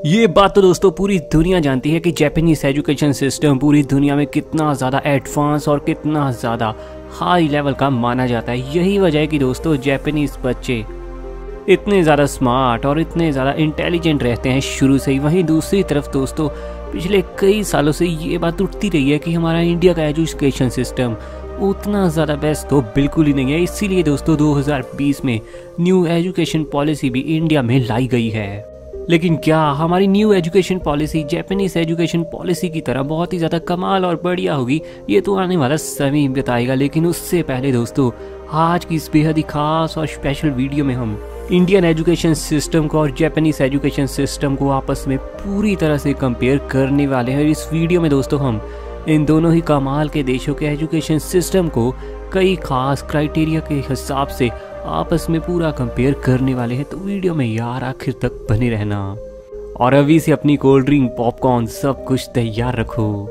ये बात तो दोस्तों पूरी दुनिया जानती है कि जापानीज एजुकेशन सिस्टम पूरी दुनिया में कितना ज़्यादा एडवांस और कितना ज़्यादा हाई लेवल का माना जाता है। यही वजह है कि दोस्तों जापानीज बच्चे इतने ज़्यादा स्मार्ट और इतने ज़्यादा इंटेलिजेंट रहते हैं शुरू से ही। वहीं दूसरी तरफ दोस्तों पिछले कई सालों से ये बात उठती रही है कि हमारा इंडिया का एजुकेशन सिस्टम उतना ज़्यादा बेस्ट तो बिल्कुल ही नहीं है। इसीलिए दोस्तों 2020 में न्यू एजुकेशन पॉलिसी भी इंडिया में लाई गई है। लेकिन क्या हमारी new education policy Japanese education policy की तरह बहुत ही ज़्यादा कमाल और बढ़िया होगी, ये तो आने वाला समय बताएगा। लेकिन उससे पहले दोस्तों आज की इस बेहद ही खास और स्पेशल वीडियो में हम इंडियन एजुकेशन सिस्टम को और जापानीज एजुकेशन सिस्टम को आपस में पूरी तरह से कंपेयर करने वाले हैं। इस वीडियो में दोस्तों हम इन दोनों ही कमाल के देशों के एजुकेशन सिस्टम को कई खास क्राइटेरिया के हिसाब से आपस में पूरा कंपेयर करने वाले हैं। तो वीडियो में यार आखिर तक बने रहना और अभी से अपनी कोल्ड ड्रिंक पॉपकॉर्न सब कुछ तैयार रखो।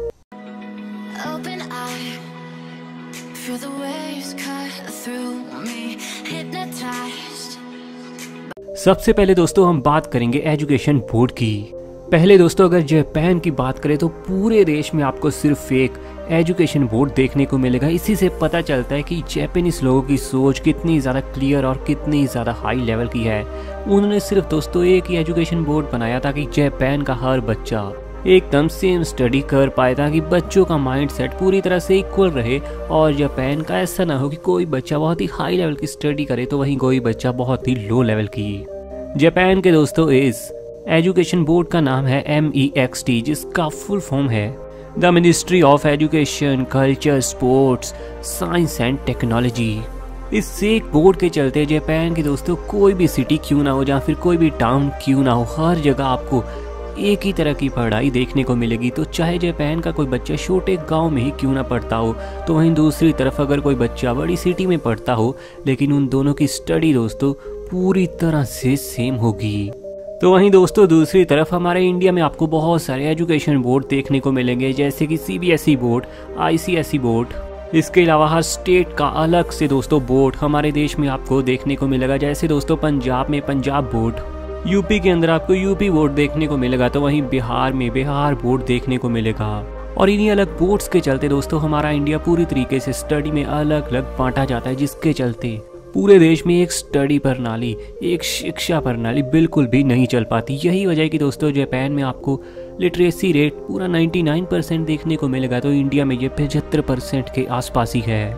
सबसे पहले दोस्तों हम बात करेंगे एजुकेशन बोर्ड की। पहले दोस्तों अगर जापान की बात करें तो पूरे देश में आपको सिर्फ एक एजुकेशन बोर्ड देखने को मिलेगा। इसी से पता चलता है कि जापानीज लोगों की सोच कितनी ज़्यादा क्लियर और कितनी ज़्यादा हाई लेवल की है। उन्होंने सिर्फ दोस्तों एक ही एजुकेशन बोर्ड बनाया ताकि जापान का हर बच्चा एकदम सेम स्टडी कर पाए, ताकि बच्चों का माइंड सेट पूरी तरह से इक्वल रहे और जापान का ऐसा ना हो कि कोई बच्चा बहुत ही हाई लेवल की स्टडी करे तो वहीं कोई बच्चा बहुत ही लो लेवल की। जापान के दोस्तों इस एजुकेशन बोर्ड का नाम है MEXT, जिसका फुल फॉर्म है the ministry of education, culture, sports, science and technology. इस एक बोर्ड के चलते जापान के दोस्तों कोई भी सिटी क्यों ना हो या फिर कोई भी टाउन क्यों ना हो, हर जगह आपको एक ही तरह की पढ़ाई देखने को मिलेगी। तो चाहे जापान का कोई बच्चा छोटे गांव में ही क्यों ना पढ़ता हो, तो वहीं दूसरी तरफ अगर कोई बच्चा बड़ी सिटी में पढ़ता हो, लेकिन उन दोनों की स्टडी दोस्तों पूरी तरह से सेम होगी। तो वहीं दोस्तों दूसरी तरफ हमारे इंडिया में आपको बहुत सारे एजुकेशन बोर्ड देखने को मिलेंगे, जैसे कि CBSE बोर्ड, ICSE बोर्ड। इसके अलावा हर स्टेट का अलग से दोस्तों बोर्ड हमारे देश में आपको देखने को मिलेगा। जैसे दोस्तों पंजाब में पंजाब बोर्ड, यूपी के अंदर आपको यूपी बोर्ड देखने को मिलेगा, तो वहीं बिहार में बिहार बोर्ड देखने को मिलेगा। और इन्हीं अलग बोर्ड्स के चलते दोस्तों हमारा इंडिया पूरी तरीके से स्टडी में अलग अलग बांटा जाता है, जिसके चलते पूरे देश में एक स्टडी प्रणाली, एक शिक्षा प्रणाली बिल्कुल भी नहीं चल पाती। यही वजह है कि दोस्तों जापान में आपको लिटरेसी रेट पूरा 99% देखने को मिलेगा, तो इंडिया में ये 75% के आसपास ही है।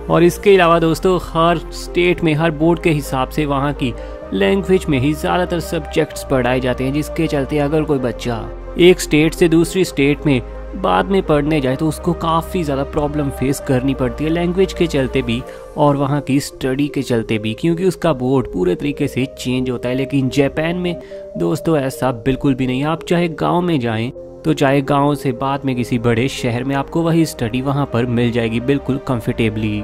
और इसके अलावा दोस्तों हर स्टेट में हर बोर्ड के हिसाब से वहाँ की लैंग्वेज में ही ज़्यादातर सब्जेक्ट्स पढ़ाए जाते हैं, जिसके चलते अगर कोई बच्चा एक स्टेट से दूसरी स्टेट में बाद में पढ़ने जाए तो उसको काफ़ी ज़्यादा प्रॉब्लम फेस करनी पड़ती है, लैंग्वेज के चलते भी और वहाँ की स्टडी के चलते भी, क्योंकि उसका बोर्ड पूरे तरीके से चेंज होता है। लेकिन जापान में दोस्तों ऐसा बिल्कुल भी नहीं है। आप चाहे गांव में जाएं तो चाहे गांव से बाद में किसी बड़े शहर में आपको वही स्टडी वहाँ पर मिल जाएगी बिल्कुल कंफर्टेबली।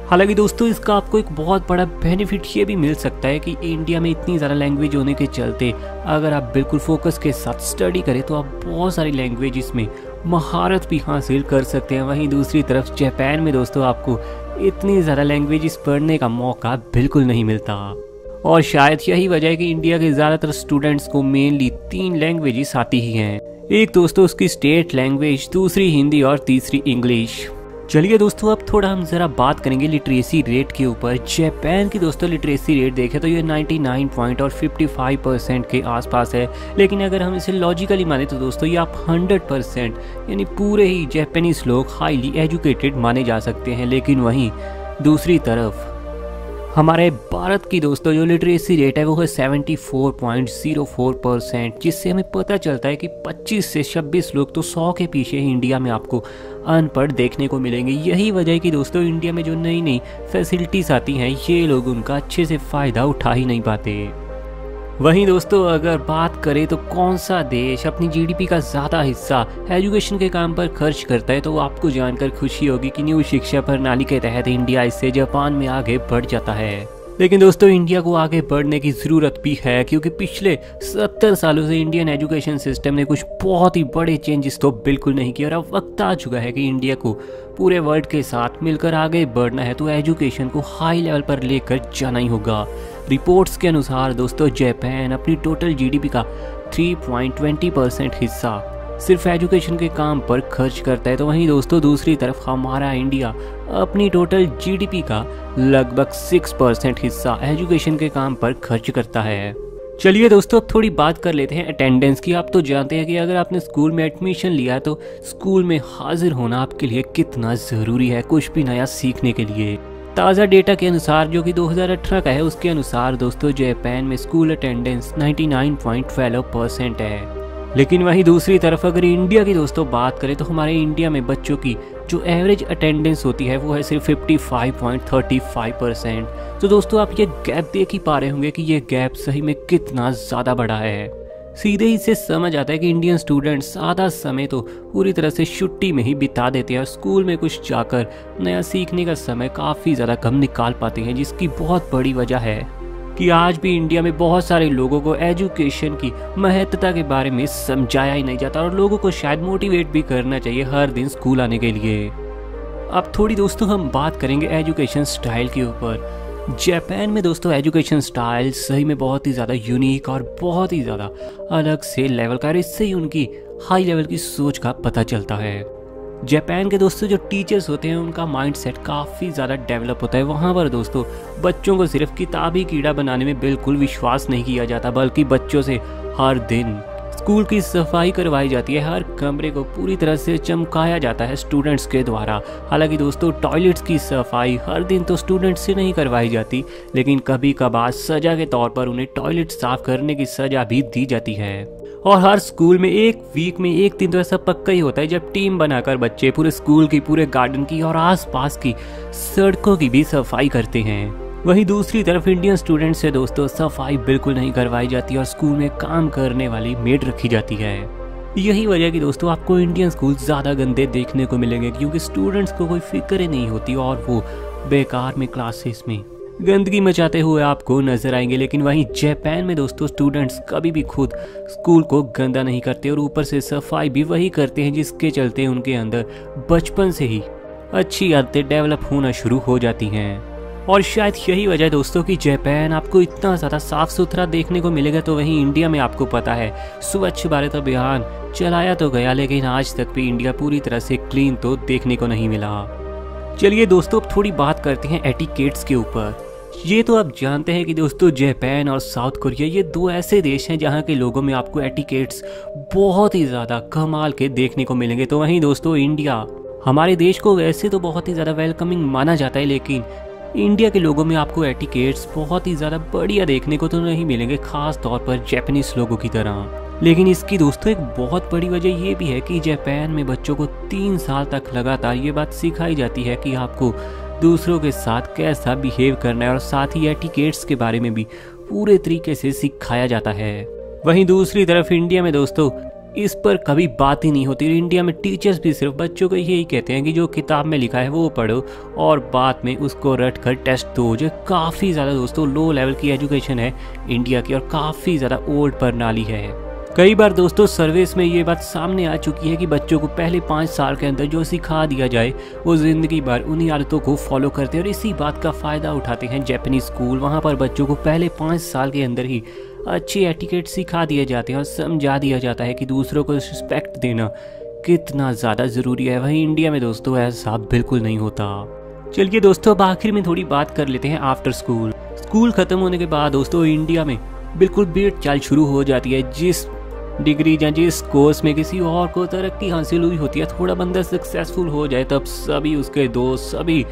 हालांकि दोस्तों इसका आपको एक बहुत बड़ा बेनिफिट ये भी मिल सकता है कि इंडिया में इतनी ज़्यादा लैंग्वेज होने के चलते अगर आप बिल्कुल फोकस के साथ स्टडी करें तो आप बहुत सारी लैंग्वेज में महारत भी हासिल कर सकते हैं। वहीं दूसरी तरफ जापान में दोस्तों आपको इतनी ज़्यादा लैंग्वेजेस पढ़ने का मौका बिल्कुल नहीं मिलता। और शायद यही वजह है कि इंडिया के ज़्यादातर स्टूडेंट्स को मेनली 3 लैंग्वेजेस आती ही हैं। एक दोस्तों उसकी स्टेट लैंग्वेज, दूसरी हिंदी और तीसरी इंग्लिश। चलिए दोस्तों अब थोड़ा हम ज़रा बात करेंगे लिटरेसी रेट के ऊपर। जापान की दोस्तों लिटरेसी रेट देखें तो ये 99 और 55% के आसपास है। लेकिन अगर हम इसे लॉजिकली माने तो दोस्तों ये आप 100% यानी पूरे ही जापानीज लोग हाईली एजुकेटेड माने जा सकते हैं। लेकिन वहीं दूसरी तरफ हमारे भारत की दोस्तों जो लिटरेसी रेट है वो है 74.04%, जिससे हमें पता चलता है कि 25 से 26 लोग तो 100 के पीछे ही इंडिया में आपको अनपढ़ देखने को मिलेंगे। यही वजह है कि दोस्तों इंडिया में जो नई नई फैसिलिटीज़ आती हैं ये लोग उनका अच्छे से फ़ायदा उठा ही नहीं पाते। वहीं दोस्तों अगर बात करें तो कौन सा देश अपनी GDP का ज़्यादा हिस्सा एजुकेशन के काम पर खर्च करता है, तो आपको जानकर खुशी होगी कि न्यू शिक्षा प्रणाली के तहत इंडिया इससे जापान में आगे बढ़ जाता है। लेकिन दोस्तों इंडिया को आगे बढ़ने की ज़रूरत भी है, क्योंकि पिछले 70 सालों से इंडियन एजुकेशन सिस्टम ने कुछ बहुत ही बड़े चेंजेस तो बिल्कुल नहीं किए और अब वक्त आ चुका है कि इंडिया को पूरे वर्ल्ड के साथ मिलकर आगे बढ़ना है तो एजुकेशन को हाई लेवल पर लेकर जाना ही होगा। रिपोर्ट्स के अनुसार दोस्तों जापान अपनी टोटल जीडीपी का 3.20% हिस्सा सिर्फ एजुकेशन के काम पर खर्च करता है, तो वहीं दोस्तों दूसरी तरफ हमारा इंडिया अपनी टोटल जीडीपी का लगभग 6% हिस्सा एजुकेशन के काम पर खर्च करता है। चलिए दोस्तों अब थोड़ी बात कर लेते हैं अटेंडेंस की। आप तो जानते हैं कि अगर आपने स्कूल में एडमिशन लिया है तो स्कूल में हाजिर होना आपके लिए कितना ज़रूरी है कुछ भी नया सीखने के लिए। ताज़ा डेटा के अनुसार जो कि 2018 का है, उसके अनुसार दोस्तों जापान में स्कूल अटेंडेंस 99.12% है। लेकिन वहीं दूसरी तरफ अगर इंडिया की दोस्तों बात करें तो हमारे इंडिया में बच्चों की जो एवरेज अटेंडेंस होती है वो है सिर्फ 55.35%। तो दोस्तों आप ये गैप देख ही पा रहे होंगे कि ये गैप सही में कितना ज़्यादा बड़ा है। सीधे इससे समझ आता है कि इंडियन स्टूडेंट्स आधा समय तो पूरी तरह से छुट्टी में ही बिता देते हैं और स्कूल में कुछ जाकर नया सीखने का समय काफ़ी ज़्यादा कम निकाल पाते हैं, जिसकी बहुत बड़ी वजह है कि आज भी इंडिया में बहुत सारे लोगों को एजुकेशन की महत्वता के बारे में समझाया ही नहीं जाता और लोगों को शायद मोटिवेट भी करना चाहिए हर दिन स्कूल आने के लिए। अब थोड़ी दोस्तों हम बात करेंगे एजुकेशन स्टाइल के ऊपर। जापान में दोस्तों एजुकेशन स्टाइल सही में बहुत ही ज़्यादा यूनिक और बहुत ही ज़्यादा अलग से लेवल का है, इससे ही उनकी हाई लेवल की सोच का पता चलता है। जापान के दोस्तों जो टीचर्स होते हैं उनका माइंडसेट काफ़ी ज़्यादा डेवलप होता है। वहाँ पर दोस्तों बच्चों को सिर्फ किताबी कीड़ा बनाने में बिल्कुल विश्वास नहीं किया जाता, बल्कि बच्चों से हर दिन स्कूल की सफाई करवाई जाती है। हर कमरे को पूरी तरह से चमकाया जाता है स्टूडेंट्स के द्वारा। हालांकि दोस्तों टॉयलेट्स की सफाई हर दिन तो स्टूडेंट्स से नहीं करवाई जाती, लेकिन कभी कभार सज़ा के तौर पर उन्हें टॉयलेट साफ करने की सज़ा भी दी जाती है। और हर स्कूल में एक वीक में एक दिन तो ऐसा पक्का ही होता है जब टीम बनाकर बच्चे पूरे स्कूल की, पूरे गार्डन की और आसपास की सड़कों की भी सफाई करते हैं। वहीं दूसरी तरफ इंडियन स्टूडेंट्स से दोस्तों सफाई बिल्कुल नहीं करवाई जाती और स्कूल में काम करने वाली मेड रखी जाती है। यही वजह कि दोस्तों आपको इंडियन स्कूल ज़्यादा गंदे देखने को मिलेंगे, क्योंकि स्टूडेंट्स को कोई फिक्र ही नहीं होती और वो बेकार में क्लासेस में गंदगी मचाते हुए आपको नजर आएंगे। लेकिन वहीं जापान में दोस्तों स्टूडेंट्स कभी भी खुद स्कूल को गंदा नहीं करते और ऊपर से सफाई भी वही करते हैं, जिसके चलते उनके अंदर बचपन से ही अच्छी आदतें डेवलप होना शुरू हो जाती हैं। और शायद यही वजह दोस्तों कि जापान आपको इतना ज़्यादा साफ सुथरा देखने को मिलेगा। तो वहीं इंडिया में आपको पता है स्वच्छ भारत अभियान चलाया तो गया, लेकिन आज तक भी इंडिया पूरी तरह से क्लीन तो देखने को नहीं मिला। चलिए दोस्तों अब थोड़ी बात करते हैं एटिकेट्स के ऊपर। ये तो आप जानते हैं कि दोस्तों जापान और साउथ कोरिया ये दो ऐसे देश हैं जहाँ के लोगों में आपको एटिकेट्स बहुत ही ज़्यादा कमाल के देखने को मिलेंगे। तो वहीं दोस्तों इंडिया हमारे देश को वैसे तो बहुत ही ज़्यादा वेलकमिंग माना जाता है, लेकिन इंडिया के लोगों में आपको एटिकेट्स बहुत ही ज़्यादा बढ़िया देखने को तो नहीं मिलेंगे, खास तौर पर जापानीज लोगों की तरह। लेकिन इसकी दोस्तों एक बहुत बड़ी वजह ये भी है कि जापान में बच्चों को 3 साल तक लगातार ये बात सिखाई जाती है कि आपको दूसरों के साथ कैसा बिहेव करना है और साथ ही एटिकेट्स के बारे में भी पूरे तरीके से सिखाया जाता है। वहीं दूसरी तरफ इंडिया में दोस्तों इस पर कभी बात ही नहीं होती। इंडिया में टीचर्स भी सिर्फ बच्चों को यही कहते हैं कि जो किताब में लिखा है वो पढ़ो और बाद में उसको रट कर टेस्ट दो। जो काफ़ी ज़्यादा दोस्तों लो लेवल की एजुकेशन है इंडिया की और काफ़ी ज़्यादा ओल्ड प्रणाली है। कई बार दोस्तों सर्विस में ये बात सामने आ चुकी है कि बच्चों को पहले 5 साल के अंदर जो सिखा दिया जाए वो ज़िंदगी भर उन्हीं आदतों को फॉलो करते हैं और इसी बात का फ़ायदा उठाते हैं जापानीज स्कूल। वहाँ पर बच्चों को पहले 5 साल के अंदर ही अच्छी एटिकेट सिखा दिए जाते हैं और समझा दिया जाता है कि दूसरों को रिस्पेक्ट देना कितना ज़्यादा ज़रूरी है। वहीं इंडिया में दोस्तों ऐसा बिल्कुल नहीं होता। चलिए दोस्तों अब आखिर में थोड़ी बात कर लेते हैं आफ्टर स्कूल। स्कूल ख़त्म होने के बाद दोस्तों इंडिया में बिल्कुल भीड़ चाल शुरू हो जाती है। जिस डिग्री या जिस कोर्स में किसी और को तरक्की हासिल हुई होती है, थोड़ा बंदा सक्सेसफुल हो जाए, तब सभी उसके दोस्त सभी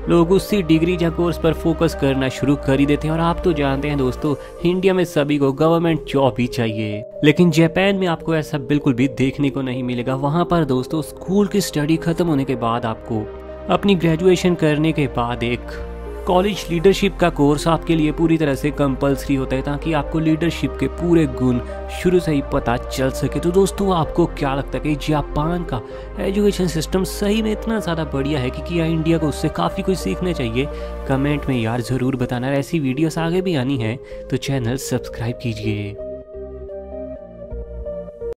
लोग उसी डिग्री या कोर्स पर फोकस करना शुरू कर ही देते हैं। और आप तो जानते हैं दोस्तों इंडिया में सभी को गवर्नमेंट जॉब ही चाहिए, लेकिन जापान में आपको ऐसा बिल्कुल भी देखने को नहीं मिलेगा। वहाँ पर दोस्तों स्कूल की स्टडी खत्म होने के बाद आपको अपनी ग्रेजुएशन करने के बाद एक कॉलेज लीडरशिप का कोर्स आपके लिए पूरी तरह से कंपलसरी होता है, ताकि आपको लीडरशिप के पूरे गुण शुरू से ही पता चल सके। तो दोस्तों आपको क्या लगता है कि जापान का एजुकेशन सिस्टम सही में इतना ज़्यादा बढ़िया है कि क्या इंडिया को उससे काफ़ी कुछ सीखना चाहिए? कमेंट में यार ज़रूर बताना। ऐसी वीडियोस आगे भी आनी है तो चैनल सब्सक्राइब कीजिए।